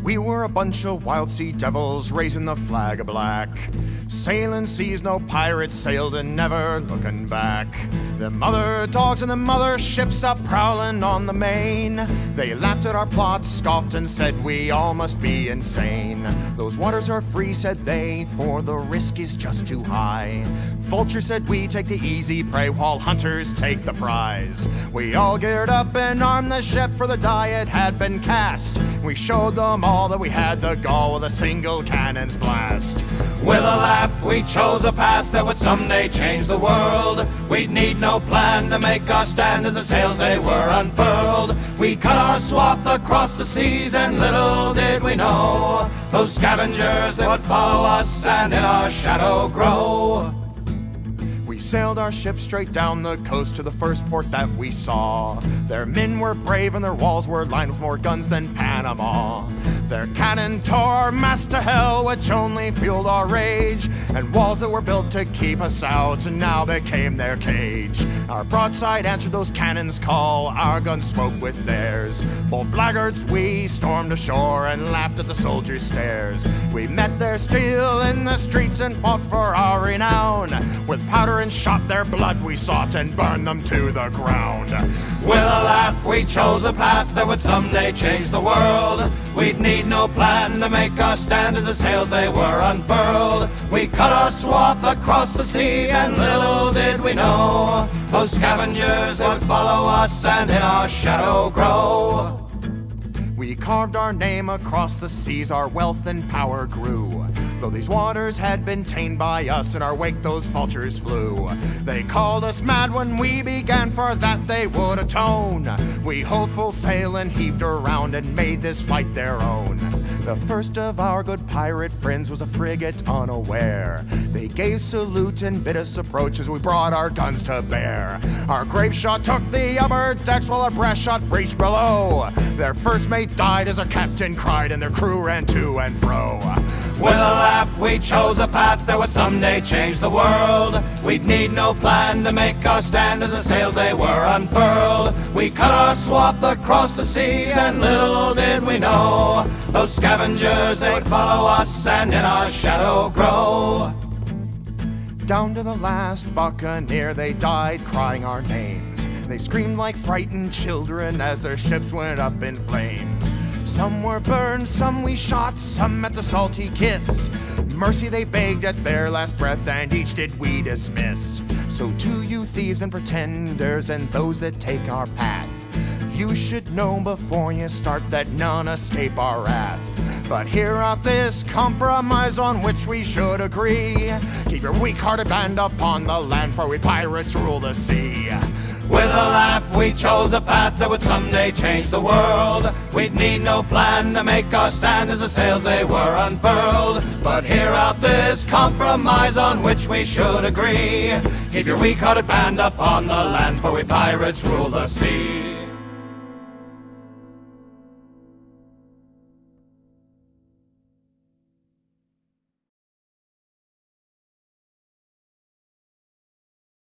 We were a bunch of wild sea devils raising the flag of black, sailing seas no pirates sailed and never looking back. Them other dogs and them other ships out prowling on the main, they laughed at our plots, scoffed and said we all must be insane. Those waters are free, said they, for the risk is just too high. Vultures said we take the easy prey while hunters take the prize. We all geared up and armed the ship, for the die it had been cast. We showed them all that we had the gall with a single cannon's blast. With a laugh we chose a path that would someday change the world. We'd need no plan to make our stand as the sails they were unfurled. We cut our swath across the seas, and little did we know those scavengers, they would follow us and in our shadow grow. We sailed our ship straight down the coast to the first port that we saw. Their men were brave and their walls were lined with more guns than Panama. Their cannon tore our masts to hell, which only fueled our rage, and walls that were built to keep us out and now became their cage. Our broadside answered those cannons' call, our guns spoke with theirs. Bold blackguards we stormed ashore and laughed at the soldiers' stares. We met their steel in the streets and fought for our renown. With powder and shot their blood we sought and burned them to the ground. With a laugh we chose a path that would someday change the world. We'd need no plan to make our stand as the sails they were unfurled. We cut our swath across the seas, and little did we know those scavengers would follow us and in our shadow grow. We carved our name across the seas, our wealth and power grew. Though these waters had been tamed by us, in our wake those vultures flew. They called us mad when we began, for that they would atone. We hauled full sail and heaved around and made this fight their own. The first of our good pirate friends was a frigate unaware. They gave salute and bid us approach as we brought our guns to bear. Our grape shot took the upper decks while our brass shot breached below. Their first mate died as our captain cried and their crew ran to and fro. With a laugh we chose a path that would someday change the world. We'd need no plan to make our stand as the sails they were unfurled. We cut our swath across the seas, and little did we know those scavengers, they would follow us and in our shadow grow. Down to the last buccaneer they died crying our names. They screamed like frightened children as their ships went up in flames. Some were burned, some we shot, some met the salty kiss. Mercy they begged at their last breath, and each did we dismiss. So to you thieves and pretenders and those that take our path, you should know before you start that none escape our wrath. But hear out this compromise on which we should agree. Keep your weak-hearted band upon the land, for we pirates rule the sea. With a laugh we chose a path that would someday change the world. We'd need no plan to make our stand as the sails they were unfurled. But hear out this compromise on which we should agree. Keep your weak-hearted bands upon the land, for we pirates rule the sea.